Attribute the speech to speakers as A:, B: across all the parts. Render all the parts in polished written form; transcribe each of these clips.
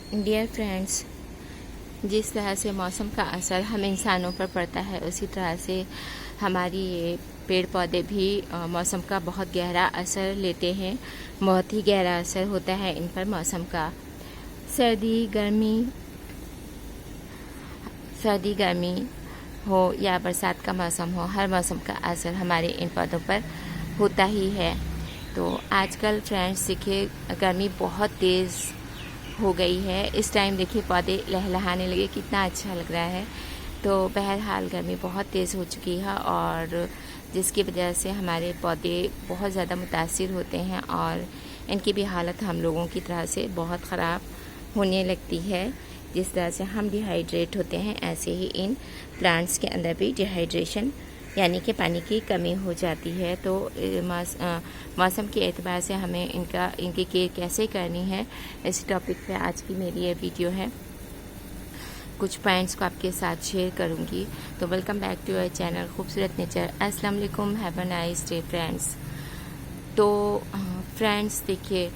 A: Dear friends, जिस तरह से मौसम का असर हम इंसानों पर पड़ता है उसी तरह से हमारी ये पेड़ पौधे भी मौसम का बहुत गहरा असर लेते हैं। बहुत ही गहरा असर होता है इन पर मौसम का। सर्दी गर्मी हो या बरसात का मौसम हो, हर मौसम का असर हमारे इन पौधों पर होता ही है। तो आजकल फ्रेंड्स देखिए, गर्मी बहुत तेज़ हो गई है। इस टाइम देखिए पौधे लहलहाने लगे, कितना अच्छा लग रहा है। तो बहरहाल गर्मी बहुत तेज़ हो चुकी है और जिसकी वजह से हमारे पौधे बहुत ज़्यादा मुतासिर होते हैं और इनकी भी हालत हम लोगों की तरह से बहुत ख़राब होने लगती है। जिस तरह से हम डिहाइड्रेट होते हैं ऐसे ही इन प्लांट्स के अंदर भी डिहाइड्रेशन यानी कि पानी की कमी हो जाती है। तो मौसम के एतबार से हमें इनकी केयर कैसे करनी है, इस टॉपिक पे आज की मेरी ये वीडियो है। कुछ पॉइंट्स को आपके साथ शेयर करूंगी। तो welcome back to our channel खूबसूरत नेचर। अस्सलाम वालेकुम, have a nice day friends. तो फ्रेंड्स देखिए,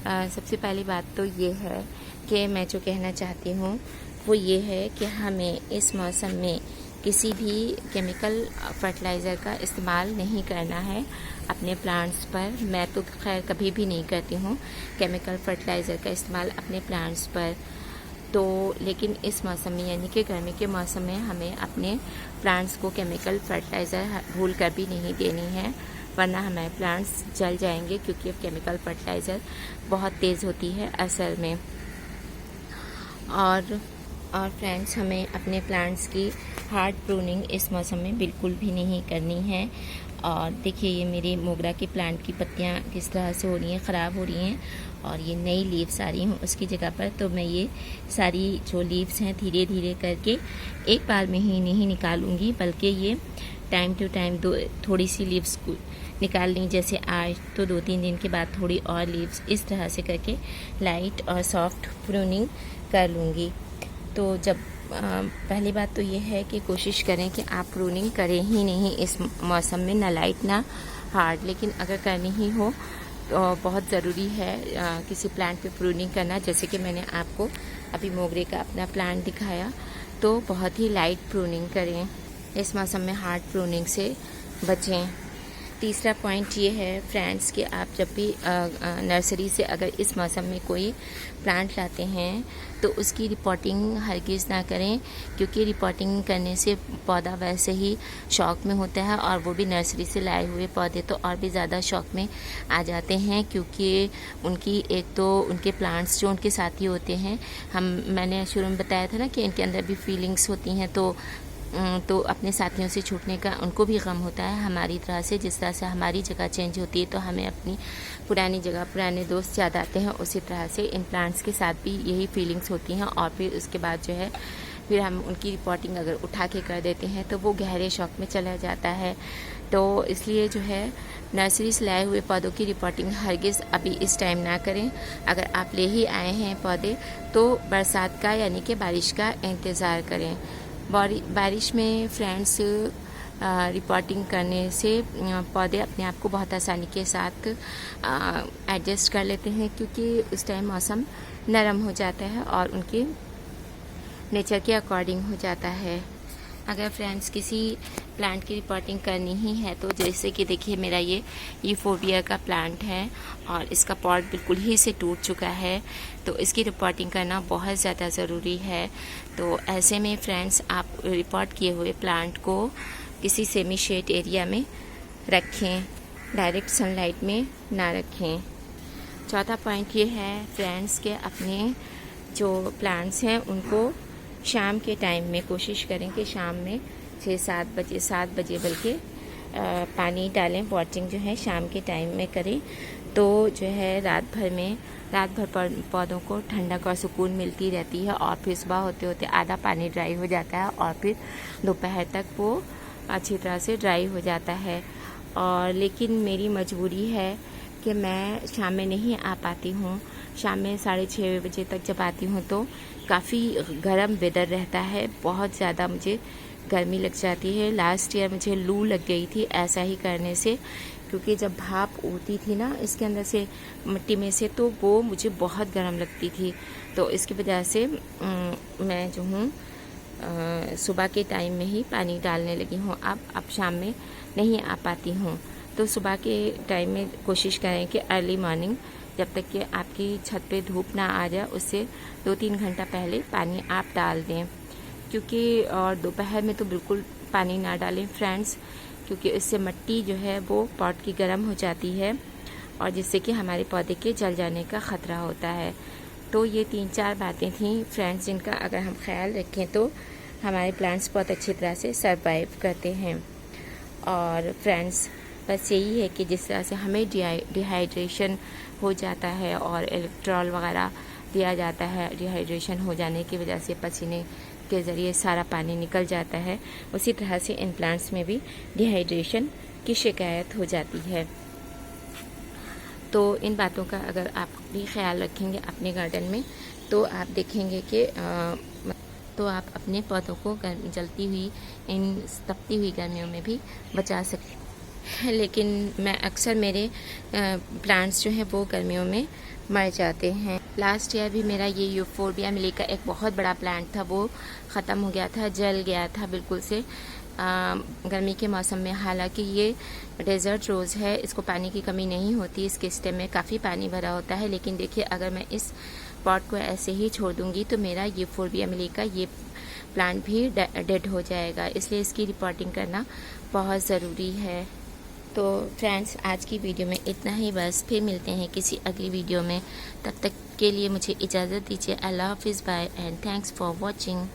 A: सबसे पहली बात तो ये है कि मैं जो कहना चाहती हूँ वो ये है कि हमें इस मौसम में किसी भी केमिकल फर्टिलाइज़र का इस्तेमाल नहीं करना है अपने प्लांट्स पर। मैं तो खैर कभी भी नहीं करती हूँ केमिकल फर्टिलाइज़र का इस्तेमाल अपने प्लांट्स पर। तो लेकिन इस मौसम में यानी कि गर्मी के मौसम में हमें अपने प्लांट्स को केमिकल फर्टिलाइज़र भूल कर भी नहीं देनी है, वरना हमारे प्लांट्स जल जाएंगे, क्योंकि अब केमिकल फर्टिलाइज़र बहुत तेज़ होती है असल में। और फ्रेंड्स, हमें अपने प्लांट्स की हार्ड प्रूनिंग इस मौसम में बिल्कुल भी नहीं करनी है। और देखिए, ये मेरी मोगरा के प्लांट की पत्तियां किस तरह से हो रही हैं, ख़राब हो रही हैं और ये नई लीव्स आ रही हूँ उसकी जगह पर। तो मैं ये सारी जो लीव्स हैं धीरे धीरे करके एक बार में ही नहीं निकालूंगी, बल्कि ये टाइम टू टाइम थोड़ी सी लीव्स निकाल ली। जैसे आज तो 2-3 दिन के बाद थोड़ी और लीव्स इस तरह से करके लाइट और सॉफ्ट प्रूनिंग कर लूँगी। तो जब पहली बात तो ये है कि कोशिश करें कि आप प्रूनिंग करें ही नहीं इस मौसम में, ना लाइट ना हार्ड। लेकिन अगर करनी ही हो तो बहुत ज़रूरी है किसी प्लांट पे प्रूनिंग करना। जैसे कि मैंने आपको अभी मोगरे का अपना प्लांट दिखाया, तो बहुत ही लाइट प्रूनिंग करें, इस मौसम में हार्ड प्रूनिंग से बचें। तीसरा पॉइंट ये है फ्रेंड्स कि आप जब भी नर्सरी से अगर इस मौसम में कोई प्लांट लाते हैं तो उसकी रिपोर्टिंग हरगिज़ ना करें, क्योंकि रिपोर्टिंग करने से पौधा वैसे ही शौक में होता है और वो भी नर्सरी से लाए हुए पौधे तो और भी ज़्यादा शौक में आ जाते हैं, क्योंकि उनकी एक तो उनके प्लांट्स जो उनके साथी होते हैं, मैंने शुरू में बताया था ना कि इनके अंदर भी फीलिंग्स होती हैं। तो अपने साथियों से छूटने का उनको भी गम होता है हमारी तरह से। जिस तरह से हमारी जगह चेंज होती है तो हमें अपनी पुरानी जगह पुराने दोस्त याद आते हैं, उसी तरह से इन प्लांट्स के साथ भी यही फीलिंग्स होती हैं। और फिर उसके बाद जो है फिर हम उनकी रिपोर्टिंग अगर उठा के कर देते हैं तो वो गहरे शौक में चला जाता है। तो इसलिए जो है नर्सरी से लाए हुए पौधों की रिपोर्टिंग हरगिज़ अभी इस टाइम ना करें। अगर आप ले ही आए हैं पौधे तो बरसात का यानी कि बारिश का इंतज़ार करें। बारिश में फ्रेंड्स रिपोर्टिंग करने से पौधे अपने आप को बहुत आसानी के साथ एडजस्ट कर लेते हैं, क्योंकि उस टाइम मौसम नरम हो जाता है और उनके नेचर के अकॉर्डिंग हो जाता है। अगर फ्रेंड्स किसी प्लांट की रिपोर्टिंग करनी ही है तो जैसे कि देखिए, मेरा ये यूफोर्बिया का प्लांट है और इसका पॉट बिल्कुल ही से टूट चुका है, तो इसकी रिपोर्टिंग करना बहुत ज़्यादा ज़रूरी है। तो ऐसे में फ्रेंड्स, आप रिपोर्ट किए हुए प्लांट को किसी सेमी शेड एरिया में रखें, डायरेक्ट सनलाइट में ना रखें। चौथा पॉइंट ये है फ्रेंड्स कि अपने जो प्लांट्स हैं उनको शाम के टाइम में कोशिश करें कि शाम में 7 बजे बल्कि पानी डालें। वॉटिंग जो है शाम के टाइम में करें, तो जो है रात भर पौधों को ठंडक और सुकून मिलती रहती है। और फिर सुबह होते होते आधा पानी ड्राई हो जाता है और फिर दोपहर तक वो अच्छी तरह से ड्राई हो जाता है। और लेकिन मेरी मजबूरी है कि मैं शाम में नहीं आ पाती हूँ। शाम में 6:30 बजे तक जब आती हूँ तो काफ़ी गर्म वेदर रहता है, बहुत ज़्यादा मुझे गर्मी लग जाती है। लास्ट ईयर मुझे लू लग गई थी ऐसा ही करने से, क्योंकि जब भाप उड़ती थी ना इसके अंदर से मिट्टी में से, तो वो मुझे बहुत गर्म लगती थी। तो इसकी वजह से मैं जो हूँ सुबह के टाइम में ही पानी डालने लगी हूँ। अब शाम में नहीं आ पाती हूँ। तो सुबह के टाइम में कोशिश करें कि अर्ली मॉर्निंग, जब तक कि आपकी छत पे धूप ना आ जाए, उससे 2-3 घंटा पहले पानी आप डाल दें। क्योंकि और दोपहर में तो बिल्कुल पानी ना डालें फ्रेंड्स, क्योंकि इससे मिट्टी जो है वो पॉट की गर्म हो जाती है और जिससे कि हमारे पौधे के जल जाने का ख़तरा होता है। तो ये 3-4 बातें थी फ्रेंड्स, जिनका अगर हम ख्याल रखें तो हमारे प्लांट्स बहुत अच्छी तरह से सरवाइव करते हैं। और फ्रेंड्स बस यही है कि जिस तरह से हमें डिहाइड्रेशन हो जाता है और इलेक्ट्रॉल वगैरह दिया जाता है, डिहाइड्रेशन हो जाने की वजह से पसीने के ज़रिए सारा पानी निकल जाता है, उसी तरह से इन प्लांट्स में भी डिहाइड्रेशन की शिकायत हो जाती है। तो इन बातों का अगर आप भी ख्याल रखेंगे अपने गार्डन में, तो आप देखेंगे कि तो आप अपने पौधों को जलती हुई इन तपती हुई गर्मियों में भी बचा सकते हैं। लेकिन मैं अक्सर मेरे प्लांट्स जो हैं वो गर्मियों में मर जाते हैं। लास्ट ईयर भी मेरा ये यूफोर्बिया मिली का एक बहुत बड़ा प्लांट था, वो ख़त्म हो गया था, जल गया था बिल्कुल से गर्मी के मौसम में। हालांकि ये डेजर्ट रोज़ है, इसको पानी की कमी नहीं होती, इसके स्टेम में काफ़ी पानी भरा होता है। लेकिन देखिए, अगर मैं इस पॉट को ऐसे ही छोड़ दूंगी तो मेरा यूफोर्बिया मिली का ये प्लांट भी डेड हो जाएगा। इसलिए इसकी रिपोर्टिंग करना बहुत ज़रूरी है। तो फ्रेंड्स आज की वीडियो में इतना ही बस, फिर मिलते हैं किसी अगली वीडियो में। तब तक के लिए मुझे इजाज़त दीजिए। अल्लाह हाफिज़, bye and thanks for watching.